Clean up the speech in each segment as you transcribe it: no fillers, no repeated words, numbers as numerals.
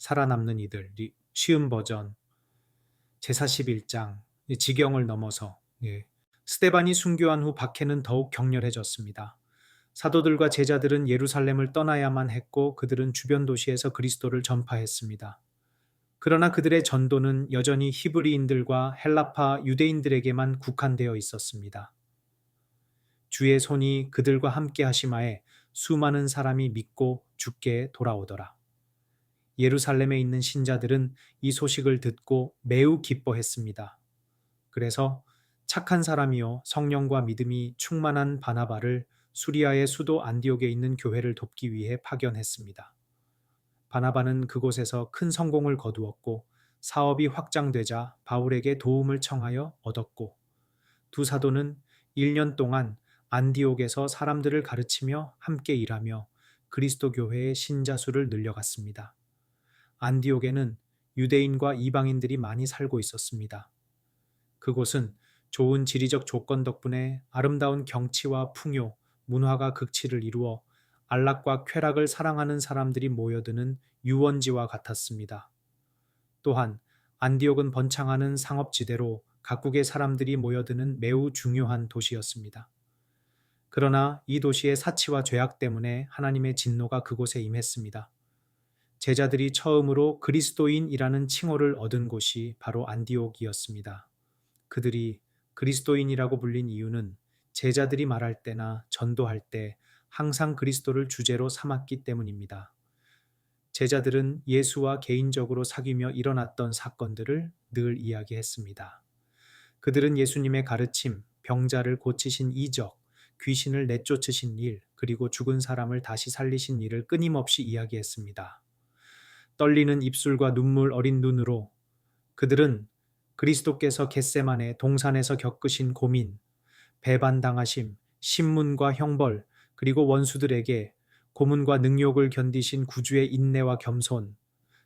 살아남는 이들, 쉬운 버전, 제사 11장, 지경을 넘어서, 예. 스데반이 순교한 후 박해는 더욱 격렬해졌습니다. 사도들과 제자들은 예루살렘을 떠나야만 했고 그들은 주변 도시에서 그리스도를 전파했습니다. 그러나 그들의 전도는 여전히 히브리인들과 헬라파 유대인들에게만 국한되어 있었습니다. 주의 손이 그들과 함께 하심하에 수많은 사람이 믿고 주께 돌아오더라. 예루살렘에 있는 신자들은 이 소식을 듣고 매우 기뻐했습니다. 그래서 착한 사람이요 성령과 믿음이 충만한 바나바를 수리아의 수도 안디옥에 있는 교회를 돕기 위해 파견했습니다. 바나바는 그곳에서 큰 성공을 거두었고 사업이 확장되자 바울에게 도움을 청하여 얻었고 두 사도는 1년 동안 안디옥에서 사람들을 가르치며 함께 일하며 그리스도 교회의 신자 수를 늘려갔습니다. 안디옥에는 유대인과 이방인들이 많이 살고 있었습니다. 그곳은 좋은 지리적 조건 덕분에 아름다운 경치와 풍요, 문화가 극치를 이루어 안락과 쾌락을 사랑하는 사람들이 모여드는 유원지와 같았습니다. 또한 안디옥은 번창하는 상업지대로 각국의 사람들이 모여드는 매우 중요한 도시였습니다. 그러나 이 도시의 사치와 죄악 때문에 하나님의 진노가 그곳에 임했습니다. 제자들이 처음으로 그리스도인이라는 칭호를 얻은 곳이 바로 안디옥이었습니다. 그들이 그리스도인이라고 불린 이유는 제자들이 말할 때나 전도할 때 항상 그리스도를 주제로 삼았기 때문입니다. 제자들은 예수와 개인적으로 사귀며 일어났던 사건들을 늘 이야기했습니다. 그들은 예수님의 가르침, 병자를 고치신 이적, 귀신을 내쫓으신 일, 그리고 죽은 사람을 다시 살리신 일을 끊임없이 이야기했습니다. 떨리는 입술과 눈물 어린 눈으로 그들은 그리스도께서 겟세마네 동산에서 겪으신 고민, 배반당하심, 신문과 형벌, 그리고 원수들에게 고문과 능욕을 견디신 구주의 인내와 겸손,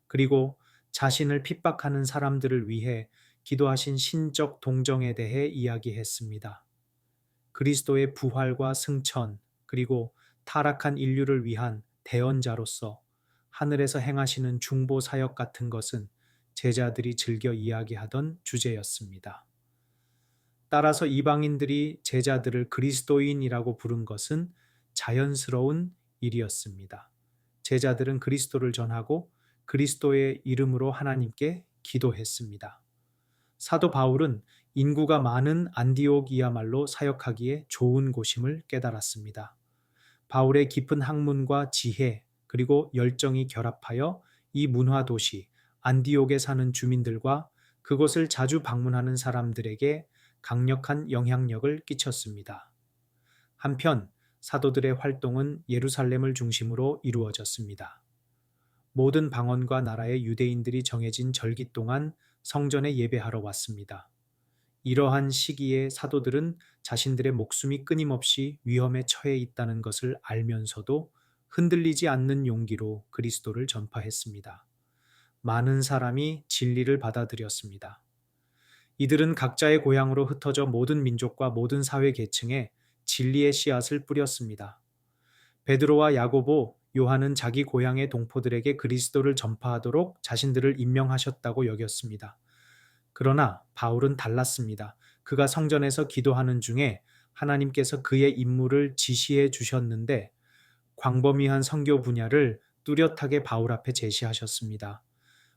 그리고 자신을 핍박하는 사람들을 위해 기도하신 신적 동정에 대해 이야기했습니다. 그리스도의 부활과 승천, 그리고 타락한 인류를 위한 대언자로서 하늘에서 행하시는 중보 사역 같은 것은 제자들이 즐겨 이야기하던 주제였습니다. 따라서 이방인들이 제자들을 그리스도인이라고 부른 것은 자연스러운 일이었습니다. 제자들은 그리스도를 전하고 그리스도의 이름으로 하나님께 기도했습니다. 사도 바울은 인구가 많은 안디옥이야말로 사역하기에 좋은 곳임을 깨달았습니다. 바울의 깊은 학문과 지혜 그리고 열정이 결합하여 이 문화 도시 안디옥에 사는 주민들과 그곳을 자주 방문하는 사람들에게 강력한 영향력을 끼쳤습니다. 한편 사도들의 활동은 예루살렘을 중심으로 이루어졌습니다. 모든 방언과 나라의 유대인들이 정해진 절기 동안 성전에 예배하러 왔습니다. 이러한 시기에 사도들은 자신들의 목숨이 끊임없이 위험에 처해 있다는 것을 알면서도 흔들리지 않는 용기로 그리스도를 전파했습니다. 많은 사람이 진리를 받아들였습니다. 이들은 각자의 고향으로 흩어져 모든 민족과 모든 사회 계층에 진리의 씨앗을 뿌렸습니다. 베드로와 야고보, 요한은 자기 고향의 동포들에게 그리스도를 전파하도록 자신들을 임명하셨다고 여겼습니다. 그러나 바울은 달랐습니다. 그가 성전에서 기도하는 중에 하나님께서 그의 임무를 지시해 주셨는데 광범위한 선교 분야를 뚜렷하게 바울 앞에 제시하셨습니다.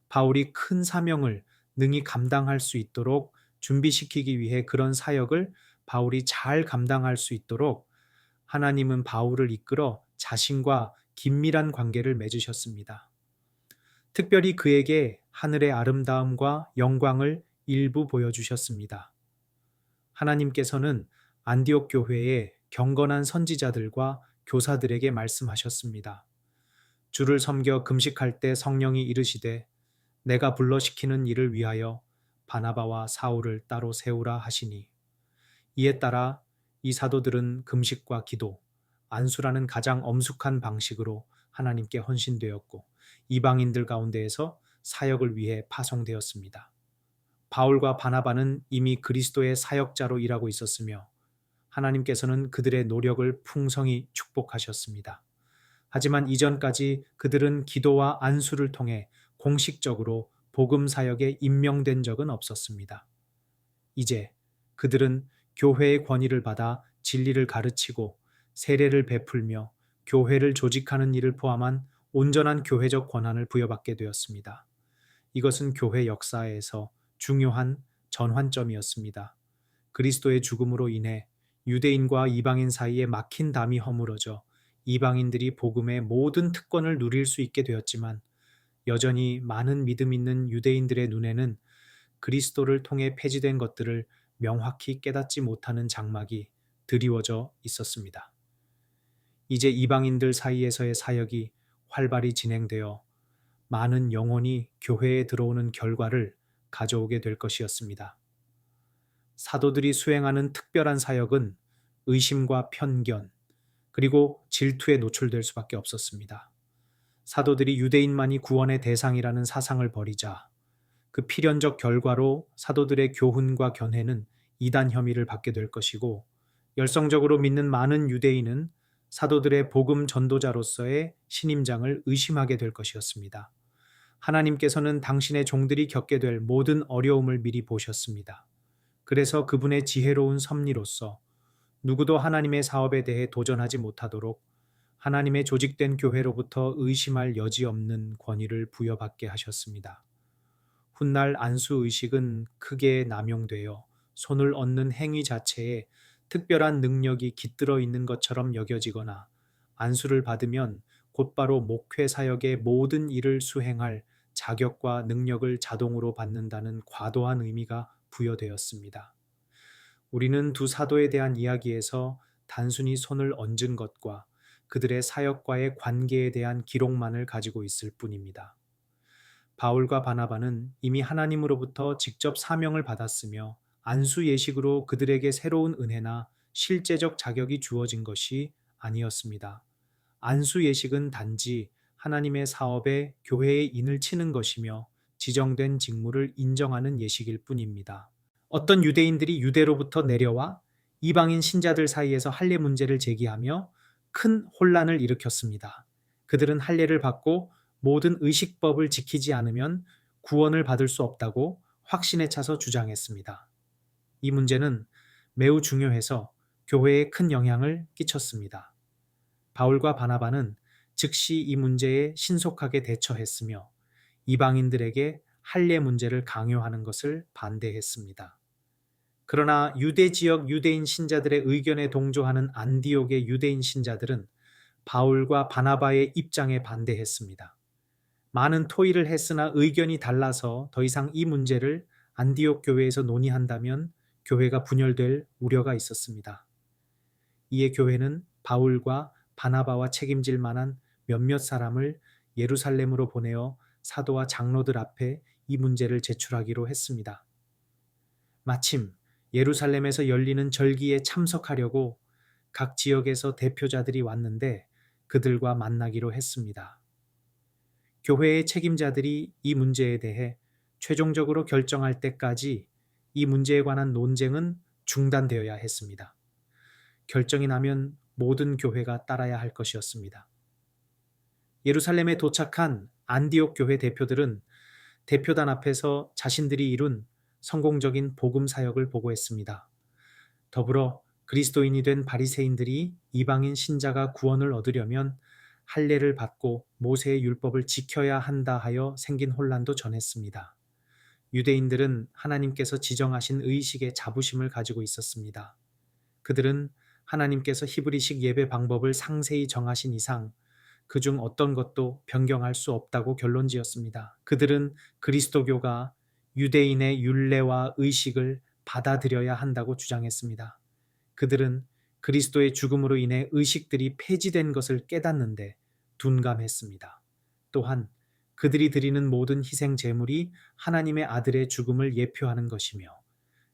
바울이 큰 사명을 능히 감당할 수 있도록 준비시키기 위해 그런 사역을 바울이 잘 감당할 수 있도록 하나님은 바울을 이끌어 자신과 긴밀한 관계를 맺으셨습니다. 특별히 그에게 하늘의 아름다움과 영광을 일부 보여주셨습니다. 하나님께서는 안디옥 교회의 경건한 선지자들과 교사들에게 말씀하셨습니다. 주를 섬겨 금식할 때 성령이 이르시되 내가 불러시키는 일을 위하여 바나바와 사울을 따로 세우라 하시니 이에 따라 이 사도들은 금식과 기도, 안수라는 가장 엄숙한 방식으로 하나님께 헌신되었고 이방인들 가운데에서 사역을 위해 파송되었습니다. 바울과 바나바는 이미 그리스도의 사역자로 일하고 있었으며 하나님께서는 그들의 노력을 풍성히 축복하셨습니다. 하지만 이전까지 그들은 기도와 안수를 통해 공식적으로 복음 사역에 임명된 적은 없었습니다. 이제 그들은 교회의 권위를 받아 진리를 가르치고 세례를 베풀며 교회를 조직하는 일을 포함한 온전한 교회적 권한을 부여받게 되었습니다. 이것은 교회 역사에서 중요한 전환점이었습니다. 그리스도의 죽음으로 인해 유대인과 이방인 사이에 막힌 담이 허물어져 이방인들이 복음의 모든 특권을 누릴 수 있게 되었지만 여전히 많은 믿음 있는 유대인들의 눈에는 그리스도를 통해 폐지된 것들을 명확히 깨닫지 못하는 장막이 드리워져 있었습니다. 이제 이방인들 사이에서의 사역이 활발히 진행되어 많은 영혼이 교회에 들어오는 결과를 가져오게 될 것이었습니다. 사도들이 수행하는 특별한 사역은 의심과 편견, 그리고 질투에 노출될 수밖에 없었습니다. 사도들이 유대인만이 구원의 대상이라는 사상을 버리자 그 필연적 결과로 사도들의 교훈과 견해는 이단 혐의를 받게 될 것이고 열성적으로 믿는 많은 유대인은 사도들의 복음 전도자로서의 신임장을 의심하게 될 것이었습니다. 하나님께서는 당신의 종들이 겪게 될 모든 어려움을 미리 보셨습니다. 그래서 그분의 지혜로운 섭리로서 누구도 하나님의 사업에 대해 도전하지 못하도록 하나님의 조직된 교회로부터 의심할 여지 없는 권위를 부여받게 하셨습니다. 훗날 안수의식은 크게 남용되어 손을 얹는 행위 자체에 특별한 능력이 깃들어 있는 것처럼 여겨지거나 안수를 받으면 곧바로 목회 사역의 모든 일을 수행할 자격과 능력을 자동으로 받는다는 과도한 의미가 부여되었습니다. 우리는 두 사도에 대한 이야기에서 단순히 손을 얹은 것과 그들의 사역과의 관계에 대한 기록만을 가지고 있을 뿐입니다. 바울과 바나바는 이미 하나님으로부터 직접 사명을 받았으며 안수 예식으로 그들에게 새로운 은혜나 실제적 자격이 주어진 것이 아니었습니다. 안수 예식은 단지 하나님의 사업에 교회의 인을 치는 것이며 지정된 직무를 인정하는 예식일 뿐입니다. 어떤 유대인들이 유대로부터 내려와 이방인 신자들 사이에서 할례 문제를 제기하며 큰 혼란을 일으켰습니다. 그들은 할례를 받고 모든 의식법을 지키지 않으면 구원을 받을 수 없다고 확신에 차서 주장했습니다. 이 문제는 매우 중요해서 교회에 큰 영향을 끼쳤습니다. 바울과 바나바는 즉시 이 문제에 신속하게 대처했으며 이방인들에게 할례 문제를 강요하는 것을 반대했습니다. 그러나 유대 지역 유대인 신자들의 의견에 동조하는 안디옥의 유대인 신자들은 바울과 바나바의 입장에 반대했습니다. 많은 토의를 했으나 의견이 달라서 더 이상 이 문제를 안디옥 교회에서 논의한다면 교회가 분열될 우려가 있었습니다. 이에 교회는 바울과 바나바와 책임질 만한 몇몇 사람을 예루살렘으로 보내어 사도와 장로들 앞에 이 문제를 제출하기로 했습니다. 마침 예루살렘에서 열리는 절기에 참석하려고 각 지역에서 대표자들이 왔는데 그들과 만나기로 했습니다. 교회의 책임자들이 이 문제에 대해 최종적으로 결정할 때까지 이 문제에 관한 논쟁은 중단되어야 했습니다. 결정이 나면 모든 교회가 따라야 할 것이었습니다. 예루살렘에 도착한 안디옥 교회 대표들은 대표단 앞에서 자신들이 이룬 성공적인 복음 사역을 보고했습니다. 더불어 그리스도인이 된 바리새인들이 이방인 신자가 구원을 얻으려면 할례를 받고 모세의 율법을 지켜야 한다 하여 생긴 혼란도 전했습니다. 유대인들은 하나님께서 지정하신 의식의 자부심을 가지고 있었습니다. 그들은 하나님께서 히브리식 예배 방법을 상세히 정하신 이상 그중 어떤 것도 변경할 수 없다고 결론지었습니다. 그들은 그리스도교가 유대인의 율례와 의식을 받아들여야 한다고 주장했습니다. 그들은 그리스도의 죽음으로 인해 의식들이 폐지된 것을 깨닫는데 둔감했습니다. 또한 그들이 드리는 모든 희생 제물이 하나님의 아들의 죽음을 예표하는 것이며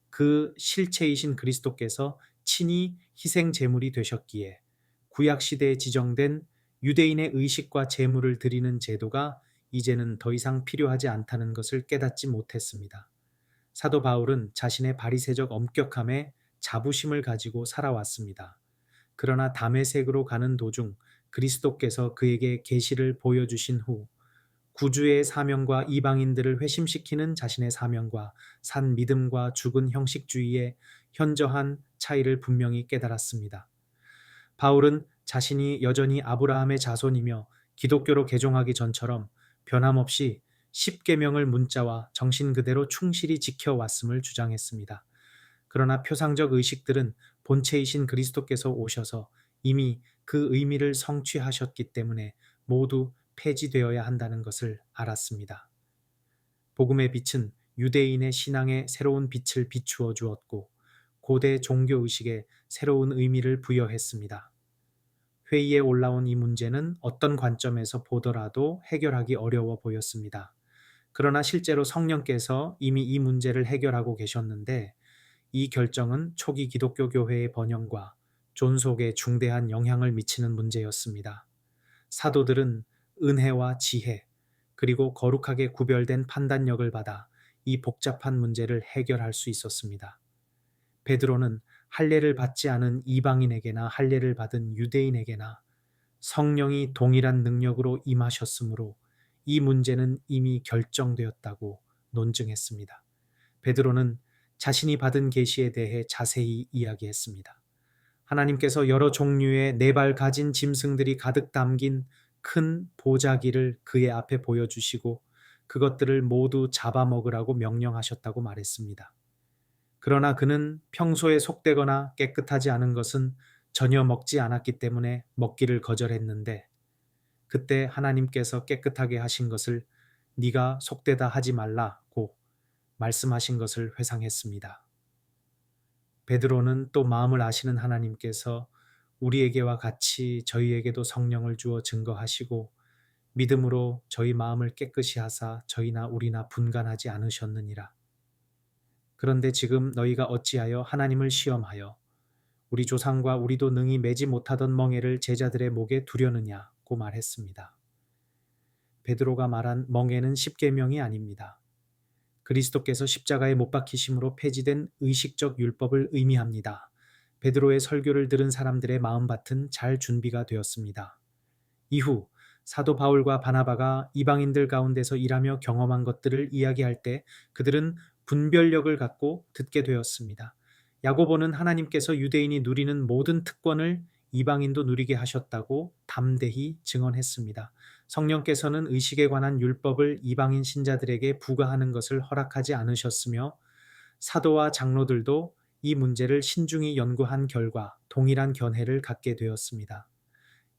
그 실체이신 그리스도께서 친히 희생 제물이 되셨기에 구약 시대에 지정된 유대인의 의식과 제물을 드리는 제도가 이제는 더 이상 필요하지 않다는 것을 깨닫지 못했습니다. 사도 바울은 자신의 바리새적 엄격함에 자부심을 가지고 살아왔습니다. 그러나 다메섹으로 가는 도중 그리스도께서 그에게 계시를 보여주신 후 구주의 사명과 이방인들을 회심시키는 자신의 사명과 산 믿음과 죽은 형식주의의 현저한 차이를 분명히 깨달았습니다. 바울은 자신이 여전히 아브라함의 자손이며 기독교로 개종하기 전처럼 변함없이 십계명을 문자와 정신 그대로 충실히 지켜왔음을 주장했습니다. 그러나 표상적 의식들은 본체이신 그리스도께서 오셔서 이미 그 의미를 성취하셨기 때문에 모두 폐지되어야 한다는 것을 알았습니다. 복음의 빛은 유대인의 신앙에 새로운 빛을 비추어 주었고 고대 종교의식에 새로운 의미를 부여했습니다. 회의에 올라온 이 문제는 어떤 관점에서 보더라도 해결하기 어려워 보였습니다. 그러나 실제로 성령께서 이미 이 문제를 해결하고 계셨는데 이 결정은 초기 기독교 교회의 번영과 존속에 중대한 영향을 미치는 문제였습니다. 사도들은 은혜와 지혜, 그리고 거룩하게 구별된 판단력을 받아 이 복잡한 문제를 해결할 수 있었습니다. 베드로는 할례를 받지 않은 이방인에게나 할례를 받은 유대인에게나 성령이 동일한 능력으로 임하셨으므로 이 문제는 이미 결정되었다고 논증했습니다. 베드로는 자신이 받은 계시에 대해 자세히 이야기했습니다. 하나님께서 여러 종류의 네 발 가진 짐승들이 가득 담긴 큰 보자기를 그의 앞에 보여주시고 그것들을 모두 잡아먹으라고 명령하셨다고 말했습니다. 그러나 그는 평소에 속되거나 깨끗하지 않은 것은 전혀 먹지 않았기 때문에 먹기를 거절했는데 그때 하나님께서 깨끗하게 하신 것을 네가 속되다 하지 말라고 말씀하신 것을 회상했습니다. 베드로는 또 마음을 아시는 하나님께서 우리에게와 같이 저희에게도 성령을 주어 증거하시고 믿음으로 저희 마음을 깨끗이 하사 저희나 우리나 분간하지 않으셨느니라. 그런데 지금 너희가 어찌하여 하나님을 시험하여 우리 조상과 우리도 능히 매지 못하던 멍에를 제자들의 목에 두려느냐고 말했습니다. 베드로가 말한 멍에는 십계명이 아닙니다. 그리스도께서 십자가에 못 박히심으로 폐지된 의식적 율법을 의미합니다. 베드로의 설교를 들은 사람들의 마음밭은 잘 준비가 되었습니다. 이후 사도 바울과 바나바가 이방인들 가운데서 일하며 경험한 것들을 이야기할 때 그들은 분별력을 갖고 듣게 되었습니다. 야고보는 하나님께서 유대인이 누리는 모든 특권을 이방인도 누리게 하셨다고 담대히 증언했습니다. 성령께서는 의식에 관한 율법을 이방인 신자들에게 부과하는 것을 허락하지 않으셨으며 사도와 장로들도 이 문제를 신중히 연구한 결과 동일한 견해를 갖게 되었습니다.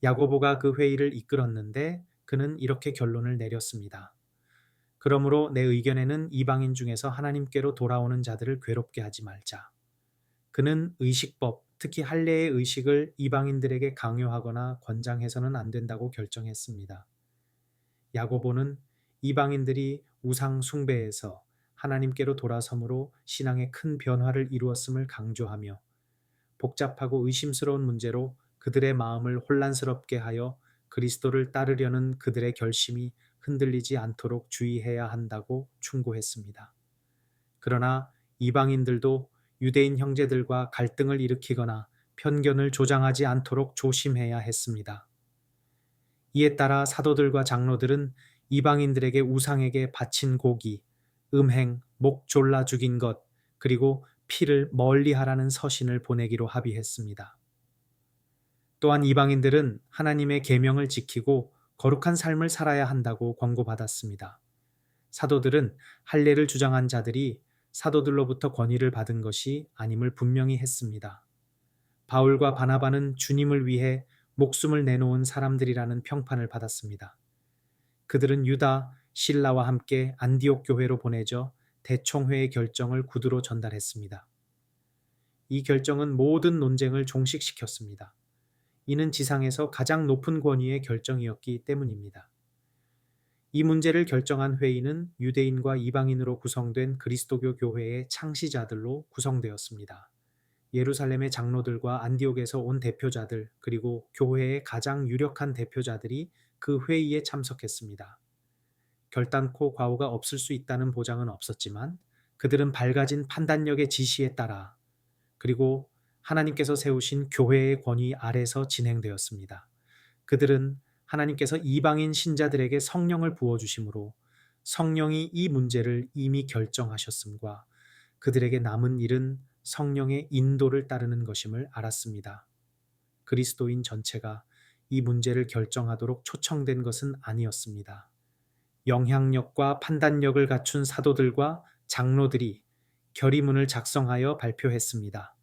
야고보가 그 회의를 이끌었는데 그는 이렇게 결론을 내렸습니다. 그러므로 내 의견에는 이방인 중에서 하나님께로 돌아오는 자들을 괴롭게 하지 말자. 그는 의식법, 특히 할례의 의식을 이방인들에게 강요하거나 권장해서는 안 된다고 결정했습니다. 야고보는 이방인들이 우상 숭배에서 하나님께로 돌아섬으로 신앙에 큰 변화를 이루었음을 강조하며 복잡하고 의심스러운 문제로 그들의 마음을 혼란스럽게 하여 그리스도를 따르려는 그들의 결심이 흔들리지 않도록 주의해야 한다고 충고했습니다. 그러나 이방인들도 유대인 형제들과 갈등을 일으키거나 편견을 조장하지 않도록 조심해야 했습니다. 이에 따라 사도들과 장로들은 이방인들에게 우상에게 바친 고기, 음행, 목 졸라 죽인 것, 그리고 피를 멀리하라는 서신을 보내기로 합의했습니다. 또한 이방인들은 하나님의 계명을 지키고 거룩한 삶을 살아야 한다고 권고받았습니다. 사도들은 할례를 주장한 자들이 사도들로부터 권위를 받은 것이 아님을 분명히 했습니다. 바울과 바나바는 주님을 위해 목숨을 내놓은 사람들이라는 평판을 받았습니다. 그들은 유다, 실라와 함께 안디옥 교회로 보내져 대총회의 결정을 구두로 전달했습니다. 이 결정은 모든 논쟁을 종식시켰습니다. 이는 지상에서 가장 높은 권위의 결정이었기 때문입니다. 이 문제를 결정한 회의는 유대인과 이방인으로 구성된 그리스도교 교회의 창시자들로 구성되었습니다. 예루살렘의 장로들과 안디옥에서 온 대표자들 그리고 교회의 가장 유력한 대표자들이 그 회의에 참석했습니다. 결단코 과오가 없을 수 있다는 보장은 없었지만 그들은 밝아진 판단력의 지시에 따라 그리고 하나님께서 세우신 교회의 권위 아래서 진행되었습니다. 그들은 하나님께서 이방인 신자들에게 성령을 부어주심으로 성령이 이 문제를 이미 결정하셨음과 그들에게 남은 일은 성령의 인도를 따르는 것임을 알았습니다. 그리스도인 전체가 이 문제를 결정하도록 초청된 것은 아니었습니다. 영향력과 판단력을 갖춘 사도들과 장로들이 결의문을 작성하여 발표했습니다.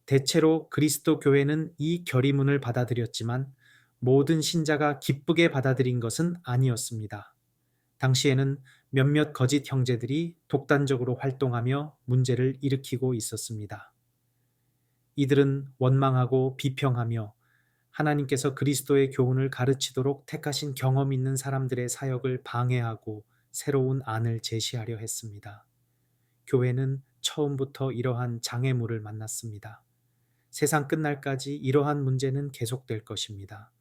대체로 그리스도 교회는 이 결의문을 받아들였지만 모든 신자가 기쁘게 받아들인 것은 아니었습니다. 당시에는 몇몇 거짓 형제들이 독단적으로 활동하며 문제를 일으키고 있었습니다. 이들은 원망하고 비평하며 하나님께서 그리스도의 교훈을 가르치도록 택하신 경험 있는 사람들의 사역을 방해하고 새로운 안을 제시하려 했습니다. 교회는 처음부터 이러한 장애물을 만났습니다. 세상 끝날까지 이러한 문제는 계속될 것입니다.